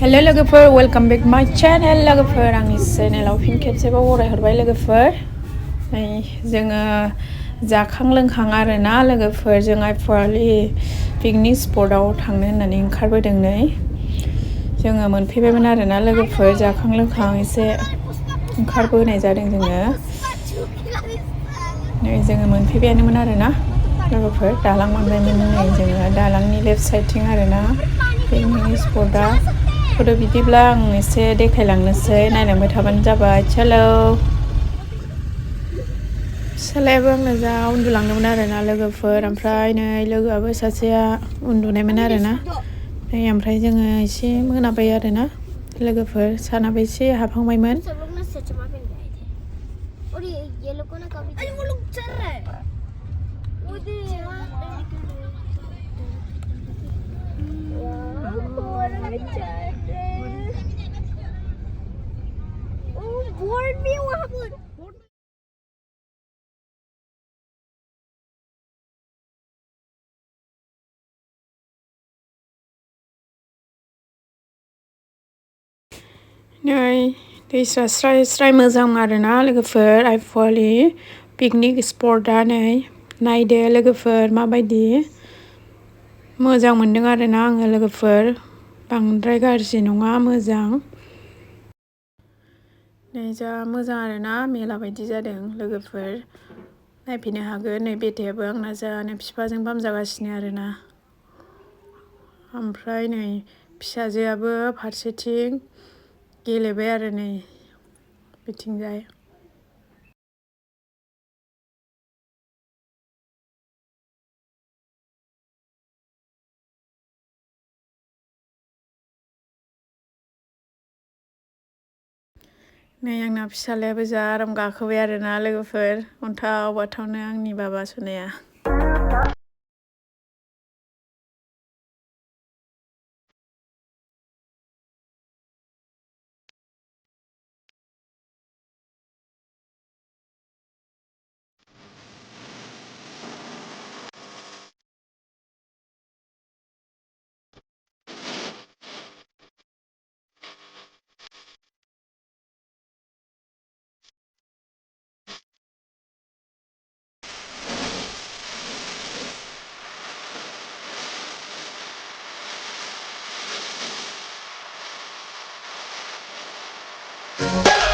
hello लोगोफोर welcome back माय channel लोगोफोर आंनि चैनेलाव फिन खेबसेबाव बरायहरबाय लोगोफोर नै जोङो जाखां लोंखां आरोना लोगोफोर जों आइएपोali पिकनिक स्पटआव थांनो होननानै ओंखारबोदों नै जोङो मोनफैबायमोन आरोना लोगोफोर जाखां लोंखां एसे ओंखारबोनाय जादों जोङो नै जोङो मोनफैबायानोमोन आरोना लोगोफोर दालां मोनबायमोन नै जोङो दालांनि लेफ्ट साइडथिं आरोना पिकनिक स्पटआ फट' बिदिब्ला आं एसे देखायलांनोसै नायलांबाय थाबानो जाबाय चलो फिसालायाबो आंनो जा उन्दुलांदोंमोन आरोना लोगोफोर ओमफ्राय नै लोगोआबो सासेया उन्दुनायमोन आरोना नै ओमफ्राय जोङो एसे मोनाबाय आरोना लोगोफोर सानाबो एसे हाबहांबायमोन नै दैसा स्राय स्राय मोजां आरोना लोगोफोर आइएपोali पिकनिक स्पटआ नै नायदो लोगोफोर माबायदि मोजां मोनदों आरोना आङो लोगोफोर बांद्राय गाज्रि नङा मोजां नै जा मोजां आरोना मेला बायदि जादों लोगोफोर नायफैनो हागोन नै बेटायाबो आंना जानो बिफाजों बामजागासिनो आरोना ओमफ्राय नै फिसाजोआबो फारसेथिं गेलेबाय आरो नै बिथिंजाय नै आंना फिसालायाबो जा आराम गाखोबाय आरोना लोगोफोर अन्थाव बाथावनो आंनि बाबा सुनाया